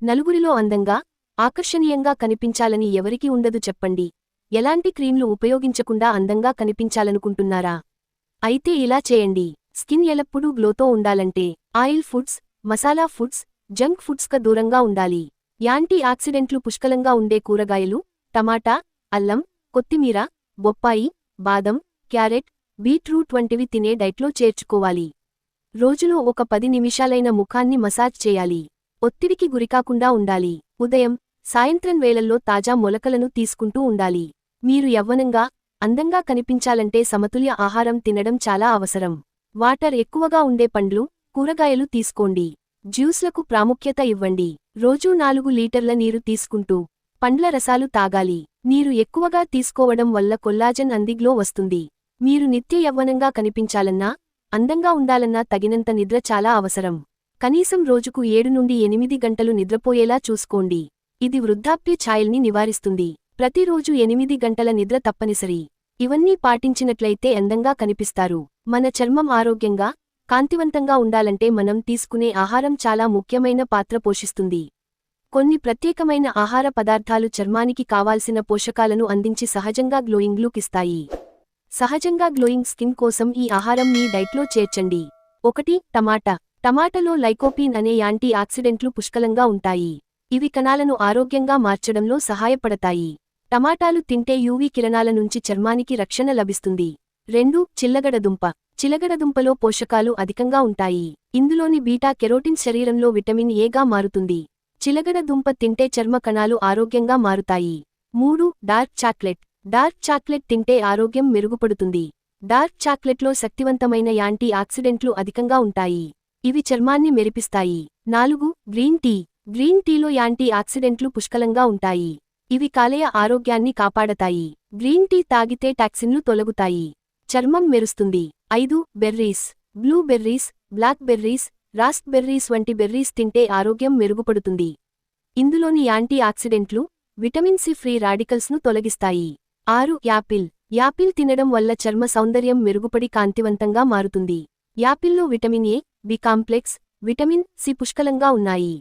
నలుగురిలో అందంగా ఆకర్షణీయంగా కనిపించాలని ఎవరికి ఉండదు చెప్పండి. ఎలాంటి క్రీంలు ఉపయోగించకుండా అందంగా కనిపించాలనుకుంటున్నారా? అయితే ఇలా చేయండి. స్కిన్ ఎల్లప్పుడూ గ్లోతో ఉండాలంటే oil foods, masala foods, junk ఫుడ్స్క దూరంగా ఉండాలి. యాంటీ ఆక్సిడెంట్లు పుష్కలంగా ఉండే కూరగాయలు, టమాటా, అల్లం, కొత్తిమీర, బొప్పాయి, బాదం, క్యారెట్, బీట్రూట్ వంటివి తినే డైట్లో చేర్చుకోవాలి. రోజులో ఒక 10 నిమిషాలైన ముఖాన్ని మసాజ్ చేయాలి. ఒత్తిడికి గురికాకుండా ఉండాలి. ఉదయం, సాయంత్రం వేళల్లో తాజా మొలకలను తీసుకుంటూ ఉండాలి. మీరు యవ్వనంగా, అందంగా కనిపించాలంటే సమతుల్య ఆహారం తినడం చాలా అవసరం. వాటర్ ఎక్కువగా ఉండే పండ్లు, కూరగాయలు తీసుకోండి. జ్యూస్లకు ప్రాముఖ్యత ఇవ్వండి. రోజూ 4 లీటర్ల నీరు తీసుకుంటూ పండ్ల రసాలు తాగాలి. నీరు ఎక్కువగా తీసుకోవడం వల్ల కొల్లాజెన్ అందిగ్లో వస్తుంది. మీరు నిత్య యవ్వనంగా కనిపించాలన్నా, అందంగా ఉండాలన్నా తగినంత నిద్ర చాలా అవసరం. కనీసం రోజుకు 7 నుండి 8 గంటలు నిద్రపోయేలా చూసుకోండి. ఇది వృద్ధాప్య ఛాయల్ని నివారిస్తుంది. ప్రతిరోజు 8 గంటల నిద్ర తప్పనిసరి. ఇవన్నీ పాటించినట్లయితే అందంగా కనిపిస్తారు. మన చర్మం ఆరోగ్యంగా, కాంతివంతంగా ఉండాలంటే మనం తీసుకునే ఆహారం చాలా ముఖ్యమైన పాత్ర పోషిస్తుంది. కొన్ని ప్రత్యేకమైన ఆహార పదార్థాలు చర్మానికి కావాల్సిన పోషకాలను అందించి సహజంగా గ్లోయింగ్ లుక్ ఇస్తాయి. సహజంగా గ్లోయింగ్ స్కిన్ కోసం ఈ ఆహారం మీ డైట్లో చేర్చండి. 1. టమాటా. టమాటాలో లైకోపీన్ అనే యాంటీ ఆక్సిడెంట్లు పుష్కలంగా ఉంటాయి. ఇవి కణాలను ఆరోగ్యంగా మార్చడంలో సహాయపడతాయి. టమాటాలు తింటే యూవీ కిరణాల నుంచి చర్మానికి రక్షణ లభిస్తుంది. 2. చిల్లగడదుంప. చిలగడదుంపలో పోషకాలు అధికంగా ఉంటాయి. ఇందులోని బీటా కెరోటిన్ శరీరంలో విటమిన్ ఏగా మారుతుంది. చిలగడదుంప తింటే చర్మ కణాలు ఆరోగ్యంగా మారుతాయి. 3. Dark chocolate. డార్క్ చాక్లెట్ తింటే ఆరోగ్యం మెరుగుపడుతుంది. డార్క్ చాక్లెట్లో శక్తివంతమైన యాంటీ ఆక్సిడెంట్లు అధికంగా ఉంటాయి. ఇవి చర్మాన్ని మెరిపిస్తాయి. 4. Green tea. గ్రీన్ టీలో యాంటీ ఆక్సిడెంట్లు పుష్కలంగా ఉంటాయి. ఇవి కాలేయ ఆరోగ్యాన్ని కాపాడతాయి. గ్రీన్ టీ తాగితే టాక్సిన్లు తొలగుతాయి. చర్మం మెరుస్తుంది. 5. Berries. Blueberries, blackberries, raspberries వంటి బెర్రీస్ తింటే ఆరోగ్యం మెరుగుపడుతుంది. ఇందులోని యాంటీ ఆక్సిడెంట్లు, విటమిన్ సి ఫ్రీ రాడికల్స్ను తొలగిస్తాయి. 6. యాపిల్. యాపిల్ తినడం వల్ల చర్మ సౌందర్యం మెరుగుపడి కాంతివంతంగా మారుతుంది. యాపిల్లో vitamin A, B complex, vitamin C పుష్కలంగా ఉన్నాయి.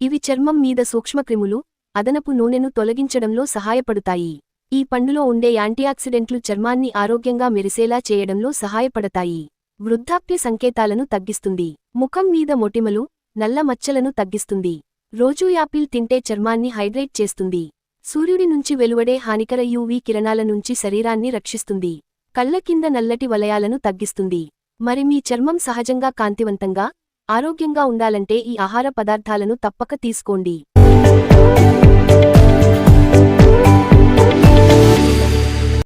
ఇవి చర్మం మీద సూక్ష్మక్రిములు, అదనపు నూనెను తొలగించడంలో సహాయపడుతాయి. ఈ పండులో ఉండే యాంటీఆక్సిడెంట్లు చర్మాన్ని ఆరోగ్యంగా మెరిసేలా చేయడంలో సహాయపడతాయి. వృద్ధాప్య సంకేతాలను తగ్గిస్తుంది. ముఖం మీద మొటిమలు, నల్ల మచ్చలను తగ్గిస్తుంది. రోజూ యాపిల్ తింటే చర్మాన్ని హైడ్రేట్ చేస్తుంది. సూర్యుడి నుంచి వెలువడే హానికర యూవీ కిరణాల నుంచి శరీరాన్ని రక్షిస్తుంది. కళ్ల కింద నల్లటి వలయాలను తగ్గిస్తుంది. మరి మీ చర్మం సహజంగా కాంతివంతంగా, ఆరోగ్యంగా ఉండాలంటే ఈ ఆహార పదార్థాలను తప్పక తీసుకోండి.